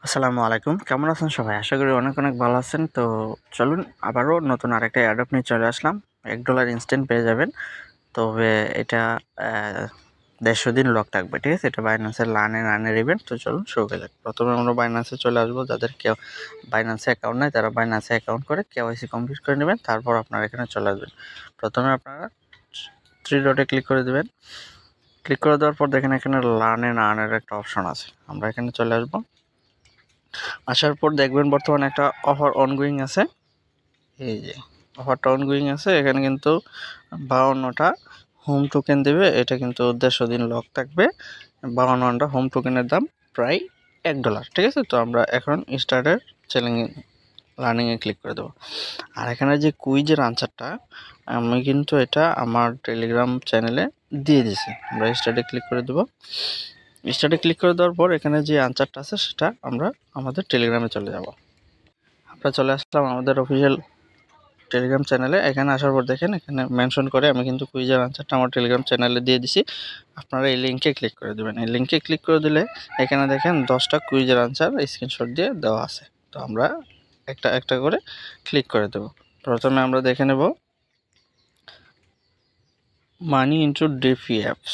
আসসালামু আলাইকুম। কেমন আছেন সবাই? আশা করি অনেক ভালো আছেন। তো চলুন আবারও নতুন আরেকটা অ্যাডপ্ট নিয়ে চলে আসলাম। $1 ইনস্ট্যান্ট পেয়ে যাবেন। তবে এটা অ্যা ১৫০ দিন লক থাকবে। ঠিক আছে? এটা বাইন্যান্সের লার্নের ইভেন্ট। তো চলুন শুরু করা যাক। প্রথমে আমরা বাইন্যান্সে চলে আসবো। যাদের বাইন্যান্সে অ্যাকাউন্ট নাই তারা বাইন্যান্সে অ্যাকাউন্ট করে কেওয়াইসি কমপ্লিট করে নেবেন। তারপর আপনারা এখানে চলে আসবেন। প্রথমে আপনারা 3 ডটে ক্লিক করে দিবেন। ক্লিক করে দেওয়ার পর দেখেন এখানে লার্ন এন্ড আর্নের একটা অপশন আছে। আমরা এখানে চলে আসবো। আসার পর দেখবেন বর্তমানে একটা অফার অনগোয়িং আছে। এই যে অফারটা অনগোয়িং আছে, এখানে কিন্তু 52টা হোম টোকেন দেবে। এটা কিন্তু 150 দিন লক থাকবে। 52টা হোম টোকেনের দাম প্রায় $1। ঠিক আছে? তো আমরা এখন স্টার্টের চ্যালেঞ্জ লার্নিংয়ে ক্লিক করে দেবো। আর এখানে যে কুইজের আনসারটা আমি কিন্তু এটা আমার টেলিগ্রাম চ্যানেলে দিয়ে দিয়েছি। আমরা স্টার্টে ক্লিক করে দেবো। স্টার্টে ক্লিক করে দেওয়ার পর এখানে যে আনসারটা আছে সেটা আমরা আমাদের টেলিগ্রামে চলে যাব। আমরা চলে আসলাম আমাদের অফিসিয়াল টেলিগ্রাম চ্যানেলে। এখানে আসার পর দেখেন এখানে মেনশন করে আমি কিন্তু কুইজের আনসারটা আমার টেলিগ্রাম চ্যানেলে দিয়ে দিছি। আপনারা এই লিঙ্কে ক্লিক করে দেবেন। এই লিঙ্কে ক্লিক করে দিলে এখানে দেখেন 10টা কুইজের আনসার স্ক্রিনশট দিয়ে দেওয়া আছে। তো আমরা একটা একটা করে ক্লিক করে দেব। প্রথমে আমরা দেখে নেব মানি ইনটু ডিফি অ্যাপস।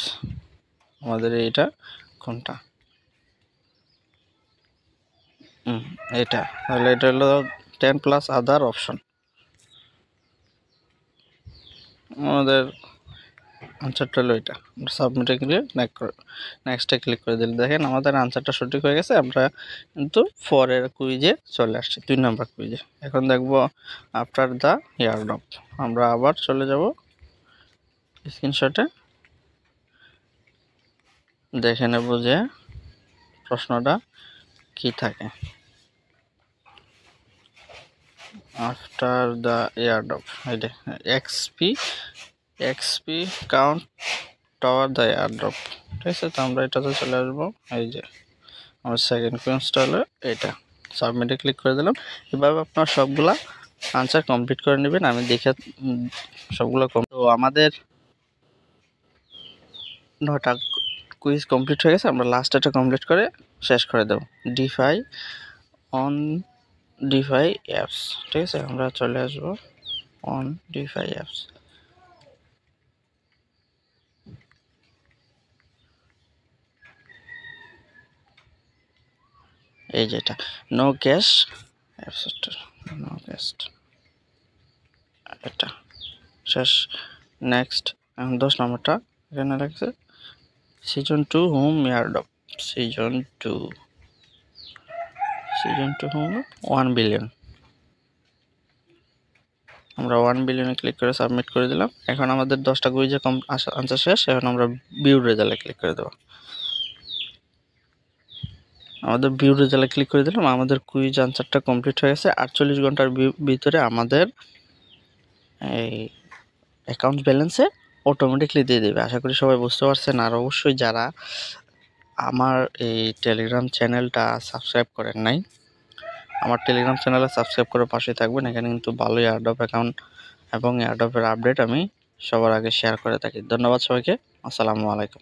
আমাদের এটা কোনটা? এটা তাহলে এটা হলো 10 প্লাস আদার অপশন। আমাদের আনসারটা হলো এটা। আমরা সাবমিটে ক্লিক নেক্সটে ক্লিক করে দিলে দেখেন আমাদের আনসারটা সঠিক হয়ে গেছে। আমরা কিন্তু পরের কুইজে চলে আসছি, 2 নম্বর কুইজে। এখন দেখব আফটার দ্য এয়ারড্রপ। আমরা আবার চলে যাব স্ক্রিনশটে, দেখে নেব যে প্রশ্নটা কি থাকে। আফটার দ্য এয়ারড্রপ এটা XP count tower the airdrop. ঠিক আছে? তো আমরা এটাতে চলে আসবো। এই যে আমার সেকেন্ড কোয়েশ্চনটা হলো এটা। সাবমিটে ক্লিক করে দিলাম। এভাবে আপনার সবগুলা আনসার কমপ্লিট করে নেবেন। আমি দেখে সবগুলো তো আমাদের 9টা কুইজ কমপ্লিট হয়ে গেছে। আমরা লাস্ট একটা কমপ্লিট করে শেষ করে দেব। Defy apps. ঠিক আছে? আমরা চলে আসবো অন ডিফাই অ্যাপস। এই যেটা no cash apps, no cash, এটা শেষ। নেক্সট এখন 10 নম্বরটা এখানে লাগছে season 2 home airdrop. Season 2 home 1 billion. আমরা 1 বিলিয়নে ক্লিক করে সাবমিট করে দিলাম। এখন আমাদের 10টা কুইজে আনসার শেষ। এখন আমরা ভিউ রেজাল্টে ক্লিক করে দেব। আমাদের ভিউ রেজাল্টে ক্লিক করে দিলাম। আমাদের কুইজ আনসারটা কমপ্লিট হয়ে গেছে। 48 ঘন্টার ভিতরে আমাদের এই অ্যাকাউন্ট ব্যালেন্সে অটোমেটিকলি দিয়ে দেবে। আশা করি সবাই বুঝতে পারছেন। আর অবশ্যই যারা আমার এই টেলিগ্রাম চ্যানেলটা সাবস্ক্রাইব করেন নাই, আমার টেলিগ্রাম চ্যানেলে সাবস্ক্রাইব করে পাশে থাকবেন। এখানে কিন্তু ভালো এয়ারড্রপ অ্যাকাউন্ট এবং এয়ারড্রপের আপডেট আমি সবার আগে শেয়ার করে থাকি। ধন্যবাদ সবাইকে। আসসালামু আলাইকুম।